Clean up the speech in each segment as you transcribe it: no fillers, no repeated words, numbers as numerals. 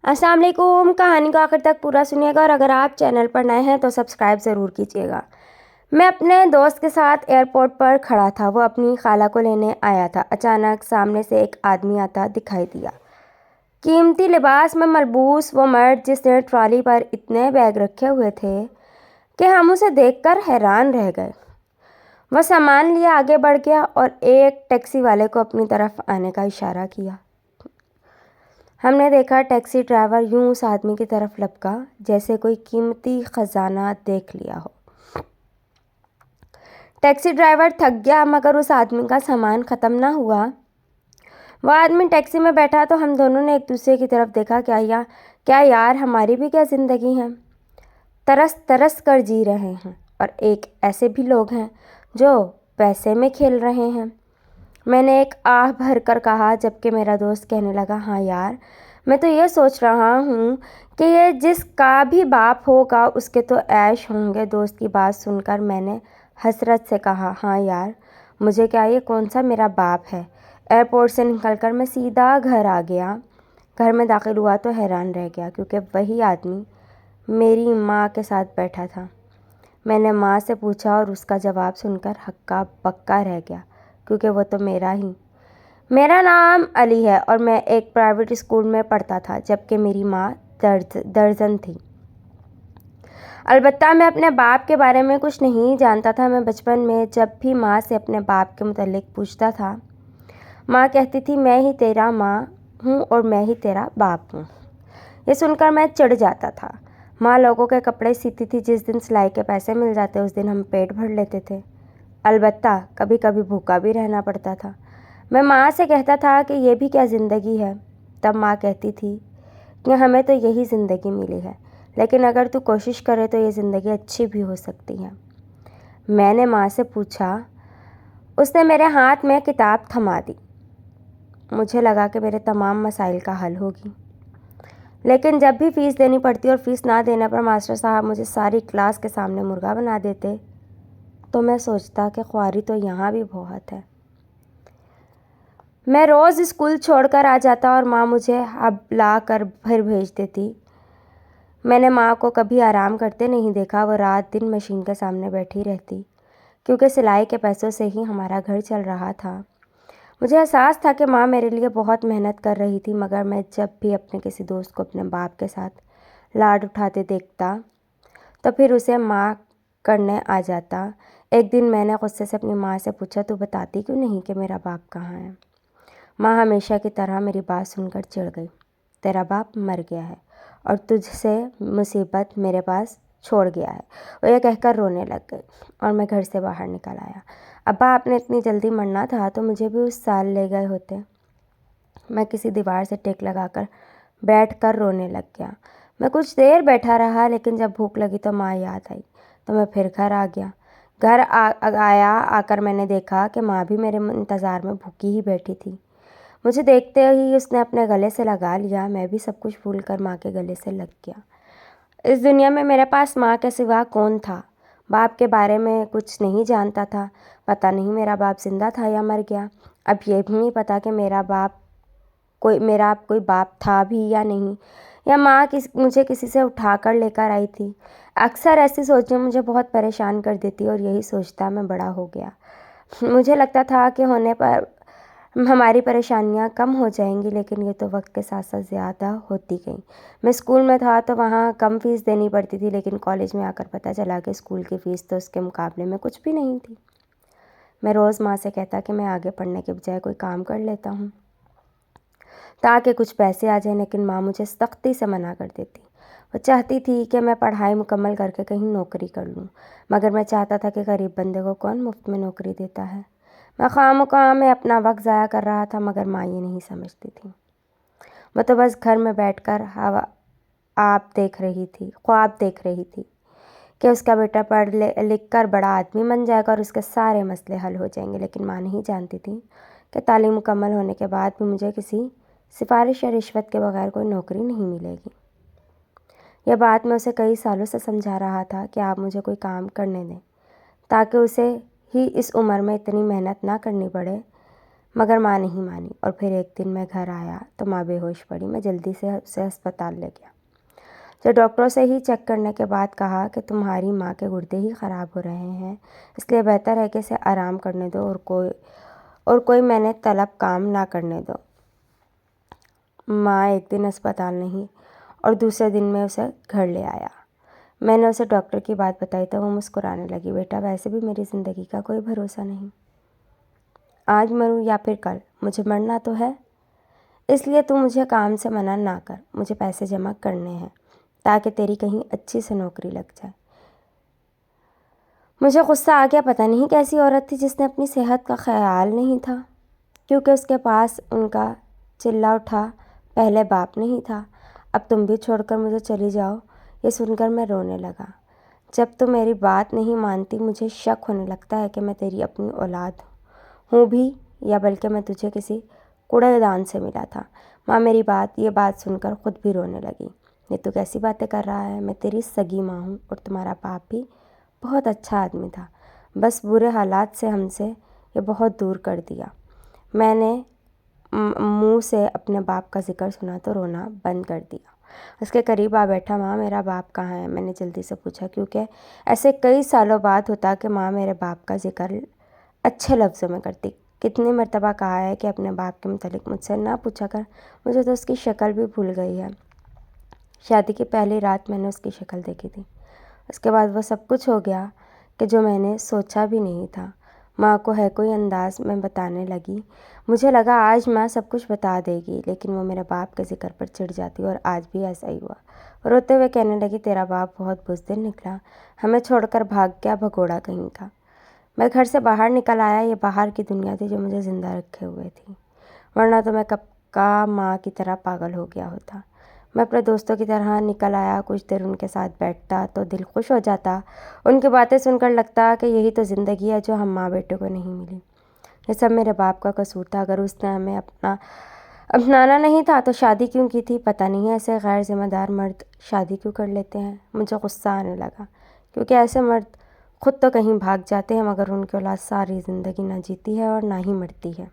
السلام علیکم۔ کہانی کو آخر تک پورا سنیے گا اور اگر آپ چینل پر نئے ہیں تو سبسکرائب ضرور کیجیے گا۔ میں اپنے دوست کے ساتھ ایئرپورٹ پر کھڑا تھا۔ وہ اپنی خالہ کو لینے آیا تھا۔ اچانک سامنے سے ایک آدمی آتا دکھائی دیا۔ قیمتی لباس میں ملبوس وہ مرد جس نے ٹرالی پر اتنے بیگ رکھے ہوئے تھے کہ ہم اسے دیکھ کر حیران رہ گئے۔ وہ سامان لیے آگے بڑھ گیا اور ایک ٹیکسی والے کو اپنی طرف آنے کا اشارہ کیا۔ ہم نے دیکھا ٹیکسی ڈرائیور یوں اس آدمی کی طرف لپکا جیسے کوئی قیمتی خزانہ دیکھ لیا ہو۔ ٹیکسی ڈرائیور تھک گیا مگر اس آدمی کا سامان ختم نہ ہوا۔ وہ آدمی ٹیکسی میں بیٹھا تو ہم دونوں نے ایک دوسرے کی طرف دیکھا۔ کیا یار، ہماری بھی کیا زندگی ہے، ترس ترس کر جی رہے ہیں، اور ایک ایسے بھی لوگ ہیں جو پیسے میں کھیل رہے ہیں۔ میں نے ایک آہ بھر کر کہا جبکہ میرا دوست کہنے لگا، ہاں یار، میں تو یہ سوچ رہا ہوں کہ یہ جس کا بھی باپ ہوگا اس کے تو عیش ہوں گے۔ دوست کی بات سن کر میں نے حسرت سے کہا، ہاں یار، مجھے کیا، یہ کون سا میرا باپ ہے۔ ایئرپورٹ سے نکل کر میں سیدھا گھر آ گیا۔ گھر میں داخل ہوا تو حیران رہ گیا کیونکہ وہی آدمی میری ماں کے ساتھ بیٹھا تھا۔ میں نے ماں سے پوچھا اور اس کا جواب سن کر ہکا بکا رہ گیا کیونکہ وہ تو میرا نام علی ہے اور میں ایک پرائیویٹ اسکول میں پڑھتا تھا جبکہ میری ماں درزن تھی۔ البتہ میں اپنے باپ کے بارے میں کچھ نہیں جانتا تھا۔ میں بچپن میں جب بھی ماں سے اپنے باپ کے متعلق پوچھتا تھا، ماں کہتی تھی، میں ہی تیرا ماں ہوں اور میں ہی تیرا باپ ہوں۔ یہ سن کر میں چڑھ جاتا تھا۔ ماں لوگوں کے کپڑے سیتی تھی۔ جس دن سلائی کے پیسے مل جاتے اس دن ہم پیٹ بھر لیتے تھے۔ البتہ کبھی کبھی بھوکا بھی رہنا پڑتا تھا۔ میں ماں سے کہتا تھا کہ یہ بھی کیا زندگی ہے؟ تب ماں کہتی تھی کہ ہمیں تو یہی زندگی ملی ہے، لیکن اگر تو کوشش کرے تو یہ زندگی اچھی بھی ہو سکتی ہے۔ میں نے ماں سے پوچھا۔ اس نے میرے ہاتھ میں کتاب تھما دی۔ مجھے لگا کہ میرے تمام مسائل کا حل ہوگی، لیکن جب بھی فیس دینی پڑتی اور فیس نہ دینے پر ماسٹر صاحب مجھے ساری کلاس کے سامنے مرغا بنا دیتے تو میں سوچتا کہ خواری تو یہاں بھی بہت ہے۔ میں روز اسکول چھوڑ کر آ جاتا اور ماں مجھے اب لا کر پھر بھیج دیتی۔ میں نے ماں کو کبھی آرام کرتے نہیں دیکھا۔ وہ رات دن مشین کے سامنے بیٹھی رہتی کیونکہ سلائی کے پیسوں سے ہی ہمارا گھر چل رہا تھا۔ مجھے احساس تھا کہ ماں میرے لیے بہت محنت کر رہی تھی، مگر میں جب بھی اپنے کسی دوست کو اپنے باپ کے ساتھ لاڈ اٹھاتے دیکھتا تو پھر اسے ماں کرنے آ جاتا۔ ایک دن میں نے غصے سے اپنی ماں سے پوچھا، تو بتاتی کیوں نہیں کہ میرا باپ کہاں ہے؟ ماں ہمیشہ کی طرح میری بات سن کر چڑھ گئی، تیرا باپ مر گیا ہے اور تجھ سے مصیبت میرے پاس چھوڑ گیا ہے۔ وہ یہ کہہ کر رونے لگ گئی اور میں گھر سے باہر نکل آیا۔ ابا، آپ نے اتنی جلدی مرنا تھا تو مجھے بھی اس سال لے گئے ہوتے۔ میں کسی دیوار سے ٹیک لگا کر بیٹھ کر رونے لگ گیا۔ میں کچھ دیر بیٹھا رہا لیکن جب بھوک لگی تو ماں یاد آئی تو میں پھر گھر آ گیا۔ گھر آ کر میں نے دیکھا کہ ماں بھی میرے انتظار میں بھوکی ہی بیٹھی تھی۔ مجھے دیکھتے ہی اس نے اپنے گلے سے لگا لیا۔ میں بھی سب کچھ بھول کر ماں کے گلے سے لگ گیا۔ اس دنیا میں میرے پاس ماں کے سوا کون تھا؟ باپ کے بارے میں کچھ نہیں جانتا تھا۔ پتہ نہیں میرا باپ زندہ تھا یا مر گیا۔ اب یہ بھی نہیں پتا کہ میرا کوئی باپ تھا بھی یا نہیں، یا ماں مجھے کسی سے اٹھا کر لے کر آئی تھی۔ اکثر ایسی سوچیں مجھے بہت پریشان کر دیتی اور یہی سوچتا میں بڑا ہو گیا۔ مجھے لگتا تھا کہ ہونے پر ہماری پریشانیاں کم ہو جائیں گی، لیکن یہ تو وقت کے ساتھ ساتھ زیادہ ہوتی گئیں۔ میں اسکول میں تھا تو وہاں کم فیس دینی پڑتی تھی، لیکن کالج میں آ کر پتہ چلا کہ اسکول کی فیس تو اس کے مقابلے میں کچھ بھی نہیں تھی۔ میں روز ماں سے کہتا کہ میں آگے پڑھنے کے بجائے کوئی کام کر لیتا ہوں تاکہ کچھ پیسے آ جائیں، لیکن ماں مجھے سختی سے منع کر دیتی۔ وہ چاہتی تھی کہ میں پڑھائی مکمل کر کے کہیں نوکری کر لوں، مگر میں چاہتا تھا کہ غریب بندے کو کون مفت میں نوکری دیتا ہے۔ میں خواہ میں اپنا وقت ضائع کر رہا تھا، مگر ماں یہ نہیں سمجھتی تھی۔ وہ تو بس گھر میں بیٹھ کر خواب دیکھ رہی تھی کہ اس کا بیٹا پڑھ لکھ کر بڑا آدمی بن جائے گا اور اس کے سارے مسئلے حل ہو جائیں گے، لیکن ماں نہیں جانتی تھی کہ تعلیم مکمل ہونے کے بعد بھی مجھے کسی سفارش یا رشوت کے بغیر کوئی نوکری نہیں ملے گی۔ یہ بات میں اسے کئی سالوں سے سمجھا رہا تھا کہ آپ مجھے کوئی کام کرنے دیں تاکہ اسے ہی اس عمر میں اتنی محنت نہ کرنی پڑے، مگر ماں نہیں مانی اور پھر ایک دن میں گھر آیا تو ماں بے ہوش پڑی۔ میں جلدی سے اسے ہسپتال لے گیا، جو ڈاکٹروں سے ہی چیک کرنے کے بعد کہا کہ تمہاری ماں کے گردے ہی خراب ہو رہے ہیں، اس لیے بہتر ہے کہ اسے آرام کرنے دو اور کوئی میں نے طلب کام نہ کرنے دو۔ ماں ایک دن ہسپتال نہیں اور دوسرے دن میں اسے گھر لے آیا۔ میں نے اسے ڈاکٹر کی بات بتائی تو وہ مسکرانے لگی۔ بیٹا، ویسے بھی میری زندگی کا کوئی بھروسہ نہیں، آج مروں یا پھر کل، مجھے مرنا تو ہے، اس لیے تو مجھے کام سے منع نہ کر۔ مجھے پیسے جمع کرنے ہیں تاکہ تیری کہیں اچھی سے نوکری لگ جائے۔ مجھے غصہ آ گیا۔ پتہ نہیں کیسی عورت تھی جس نے اپنی صحت کا خیال نہیں تھا، کیونکہ اس کے پاس ان کا چلا اٹھا پہلے باپ نہیں تھا۔ اب تم بھی چھوڑ کر مجھے چلی جاؤ۔ یہ سن کر میں رونے لگا۔ جب تم میری بات نہیں مانتی، مجھے شک ہونے لگتا ہے کہ میں تیری اپنی اولاد ہوں بھی، یا بلکہ میں تجھے کسی کوڑے دان سے ملا تھا۔ ماں میری یہ بات سن کر خود بھی رونے لگی۔ یہ تو کیسی باتیں کر رہا ہے؟ میں تیری سگی ماں ہوں اور تمہارا باپ بھی بہت اچھا آدمی تھا، بس برے حالات سے ہم سے یہ بہت دور کر دیا۔ میں نے منہ سے اپنے باپ کا ذکر سنا تو رونا بند کر دیا۔ اس کے قریب آ بیٹھا۔ ماں، میرا باپ کہاں ہے؟ میں نے جلدی سے پوچھا، کیونکہ ایسے کئی سالوں بعد ہوتا کہ ماں میرے باپ کا ذکر اچھے لفظوں میں کرتی۔ کتنی مرتبہ کہا ہے کہ اپنے باپ کے متعلق مجھ سے نہ پوچھا کر، مجھے تو اس کی شکل بھی بھول گئی ہے۔ شادی کی پہلی رات میں نے اس کی شکل دیکھی تھی، اس کے بعد وہ سب کچھ ہو گیا کہ جو میں نے سوچا بھی نہیں تھا۔ ماں کو ہے کوئی انداز میں بتانے لگی۔ مجھے لگا آج ماں سب کچھ بتا دے گی، لیکن وہ میرے باپ کے ذکر پر چڑ جاتی اور آج بھی ایسا ہی ہوا۔ روتے ہوئے کہنے لگی، تیرا باپ بہت بزدل نکلا، ہمیں چھوڑ کر بھاگ گیا بھگوڑا کہیں کا۔ میں گھر سے باہر نکل آیا۔ یہ باہر کی دنیا تھی جو مجھے زندہ رکھے ہوئے تھی، ورنہ تو میں کب کا ماں کی طرح پاگل ہو گیا ہوتا۔ میں اپنے دوستوں کی طرح نکل آیا، کچھ دیر ان کے ساتھ بیٹھتا تو دل خوش ہو جاتا۔ ان کی باتیں سن کر لگتا کہ یہی تو زندگی ہے جو ہم ماں بیٹے کو نہیں ملی۔ یہ سب میرے باپ کا قصور تھا۔ اگر اس نے ہمیں اپنانا نہیں تھا تو شادی کیوں کی تھی؟ پتہ نہیں ایسے غیر ذمہ دار مرد شادی کیوں کر لیتے ہیں۔ مجھے غصہ آنے لگا، کیونکہ ایسے مرد خود تو کہیں بھاگ جاتے ہیں مگر ان کی اولاد ساری زندگی نہ جیتی ہے اور نہ ہی مرتی ہے،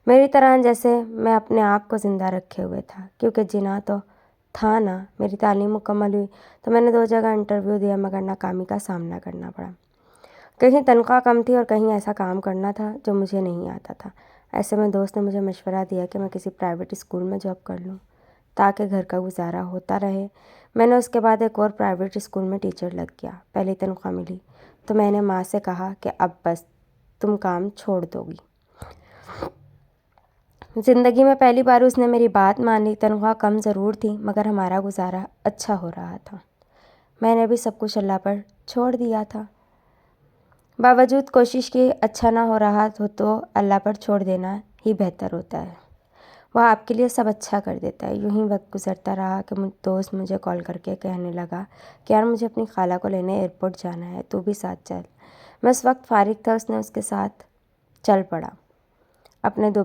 میری طرح جیسے میں اپنے آپ کو زندہ رکھے ہوئے تھا، کیونکہ جینا تو تھا نا۔ میری تعلیم مکمل ہوئی تو میں نے 2 جگہ انٹرویو دیا مگر ناکامی کا سامنا کرنا پڑا۔ کہیں تنخواہ کم تھی اور کہیں ایسا کام کرنا تھا جو مجھے نہیں آتا تھا۔ ایسے میں دوست نے مجھے مشورہ دیا کہ میں کسی پرائیویٹ اسکول میں جاب کر لوں تاکہ گھر کا گزارا ہوتا رہے۔ میں نے اس کے بعد ایک اور پرائیویٹ اسکول میں ٹیچر لگ گیا۔ پہلی تنخواہ ملی تو میں نے ماں سے کہا کہ اب بس تم کام چھوڑ دو گی۔ زندگی میں پہلی بار اس نے میری بات مان لی۔ تنخواہ کم ضرور تھی مگر ہمارا گزارا اچھا ہو رہا تھا۔ میں نے بھی سب کچھ اللہ پر چھوڑ دیا تھا۔ باوجود کوشش کی اچھا نہ ہو رہا تو اللہ پر چھوڑ دینا ہی بہتر ہوتا ہے، وہ آپ کے لیے سب اچھا کر دیتا ہے۔ یوں ہی وقت گزرتا رہا کہ دوست مجھے کال کر کے کہنے لگا کہ یار مجھے اپنی خالہ کو لینے ایئرپورٹ جانا ہے، تو بھی ساتھ چل۔ میں اس وقت فارغ تھا، اس کے ساتھ چل پڑا۔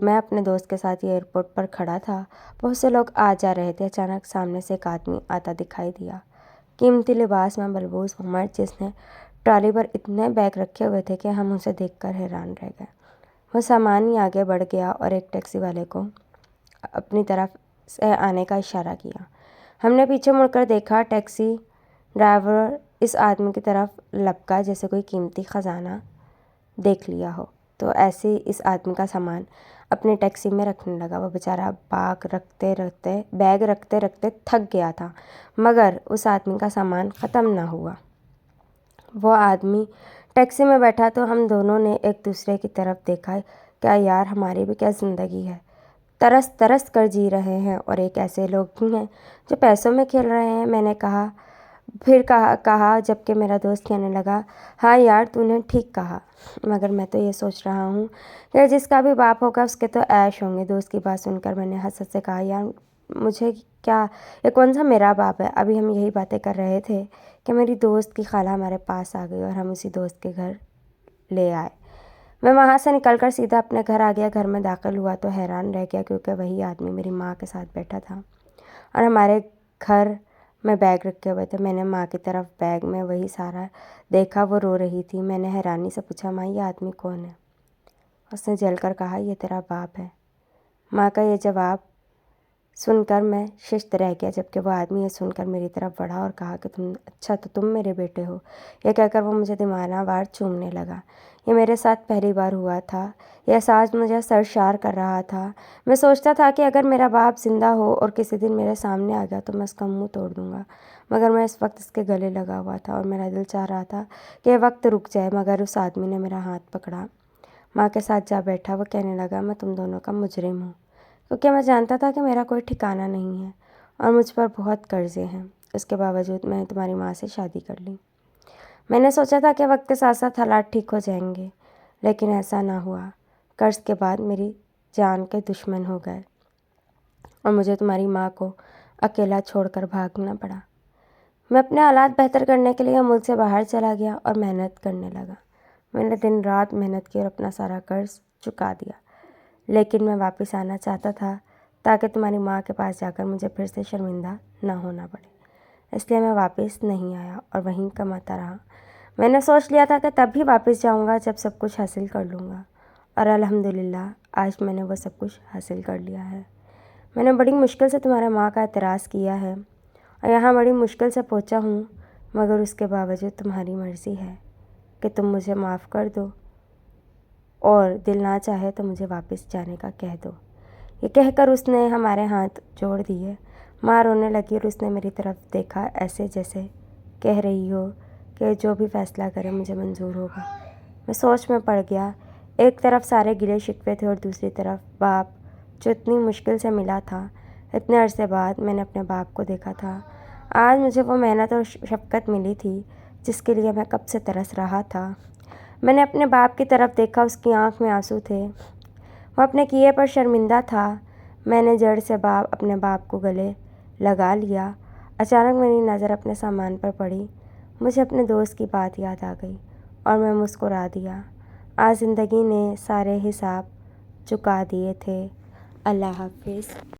میں اپنے دوست کے ساتھ یہ ایئرپورٹ پر کھڑا تھا، بہت سے لوگ آ جا رہے تھے۔ اچانک سامنے سے ایک آدمی آتا دکھائی دیا، قیمتی لباس میں ملبوس وہ مرد جس نے ٹرالی پر اتنے بیگ رکھے ہوئے تھے کہ ہم اسے دیکھ کر حیران رہ گئے۔ وہ سامان ہی آگے بڑھ گیا اور ایک ٹیکسی والے کو اپنی طرف سے آنے کا اشارہ کیا۔ ہم نے پیچھے مڑ کر دیکھا، ٹیکسی ڈرائیور اس آدمی کی طرف لپکا جیسے کوئی قیمتی خزانہ دیکھ لیا ہو، تو ایسے ہی اس آدمی کا سامان اپنی ٹیکسی میں رکھنے لگا۔ وہ بیچارہ بیگ رکھتے رکھتے تھک گیا تھا مگر اس آدمی کا سامان ختم نہ ہوا۔ وہ آدمی ٹیکسی میں بیٹھا تو ہم دونوں نے ایک دوسرے کی طرف دیکھا، کیا یار ہماری بھی کیا زندگی ہے، ترس ترس کر جی رہے ہیں اور ایک ایسے لوگ بھی ہیں جو پیسوں میں کھیل رہے ہیں۔ میں نے کہا جبکہ میرا دوست کہنے لگا، ہاں یار تو نے ٹھیک کہا، مگر میں تو یہ سوچ رہا ہوں کہ جس کا بھی باپ ہوگا اس کے تو عیش ہوں گے۔ دوست کی بات سن کر میں نے حسرت سے کہا، یار مجھے کیا، یہ کون سا میرا باپ ہے؟ ابھی ہم یہی باتیں کر رہے تھے کہ میری دوست کی خالہ ہمارے پاس آ گئی اور ہم اسی دوست کے گھر لے آئے۔ میں وہاں سے نکل کر سیدھا اپنے گھر آ گیا۔ گھر میں داخل ہوا تو حیران رہ گیا، کیونکہ وہی آدمی میری ماں کے ساتھ بیٹھا تھا اور ہمارے گھر میں بیگ رکھے ہوئے تھے۔ میں نے ماں کی طرف بیگ میں وہی سارا دیکھا، وہ رو رہی تھی۔ میں نے حیرانی سے پوچھا، ماں یہ آدمی کون ہے؟ اس نے جل کر کہا، یہ تیرا باپ ہے۔ ماں کا یہ جواب سن کر میں ششت رہ گیا، جبکہ وہ آدمی یہ سن کر میری طرف بڑھا اور کہا کہ اچھا تو تم میرے بیٹے ہو۔ یہ کہہ کر وہ مجھے دیوانہ وار چومنے لگا۔ یہ میرے ساتھ پہلی بار ہوا تھا۔ یہ احساس مجھے سرشار کر رہا تھا۔ میں سوچتا تھا کہ اگر میرا باپ زندہ ہو اور کسی دن میرے سامنے آ گیا تو میں اس کا منہ توڑ دوں گا، مگر میں اس وقت اس کے گلے لگا ہوا تھا اور میرا دل چاہ رہا تھا کہ یہ وقت رک جائے، مگر اس آدمی نے میرا ہاتھ پکڑا، ماں کے ساتھ جا بیٹھا۔ وہ کہنے لگا، میں تم دونوں کا مجرم ہوں، کیونکہ میں جانتا تھا کہ میرا کوئی ٹھکانہ نہیں ہے اور مجھ پر بہت قرضے ہیں۔ اس کے باوجود میں نے تمہاری ماں سے شادی کر لی۔ میں نے سوچا تھا کہ وقت کے ساتھ ساتھ حالات ٹھیک ہو جائیں گے، لیکن ایسا نہ ہوا۔ قرض کے بعد میری جان کے دشمن ہو گئے اور مجھے تمہاری ماں کو اکیلا چھوڑ کر بھاگنا پڑا۔ میں اپنے حالات بہتر کرنے کے لیے ملک سے باہر چلا گیا اور محنت کرنے لگا۔ میں نے دن رات محنت کی اور اپنا سارا قرض چکا دیا، لیکن میں واپس آنا چاہتا تھا تاکہ تمہاری ماں کے پاس جا کر مجھے پھر سے شرمندہ نہ ہونا پڑے۔ اس لیے میں واپس نہیں آیا اور وہیں کماتا رہا۔ میں نے سوچ لیا تھا کہ تب بھی واپس جاؤں گا جب سب کچھ حاصل کر لوں گا، اور الحمدللہ آج میں نے وہ سب کچھ حاصل کر لیا ہے۔ میں نے بڑی مشکل سے تمہارے ماں کا اعتراض کیا ہے اور یہاں بڑی مشکل سے پہنچا ہوں، مگر اس کے باوجود تمہاری مرضی ہے کہ تم مجھے معاف کر دو اور دل نہ چاہے تو مجھے واپس جانے کا کہہ دو۔ یہ کہہ کر اس نے ہمارے ہاتھ جوڑ دیے۔ ماں رونے لگی اور اس نے میری طرف دیکھا ایسے جیسے کہہ رہی ہو کہ جو بھی فیصلہ کرے مجھے منظور ہوگا۔ میں سوچ میں پڑ گیا۔ ایک طرف سارے گلے شکوے تھے اور دوسری طرف باپ جو اتنی مشکل سے ملا تھا۔ اتنے عرصے بعد میں نے اپنے باپ کو دیکھا تھا۔ آج مجھے وہ محنت اور شفقت ملی تھی جس کے لیے میں کب سے ترس رہا تھا۔ میں نے اپنے باپ کی طرف دیکھا، اس کی آنکھ میں آنسو تھے، وہ اپنے کیے پر شرمندہ تھا۔ میں نے جڑ سے اپنے باپ کو گلے لگا لیا۔ اچانک میری نظر اپنے سامان پر پڑی۔ مجھے اپنے دوست کی بات یاد آ گئی اور میں مسکرا دیا۔ آج زندگی نے سارے حساب چکا دیے تھے۔ اللہ حافظ۔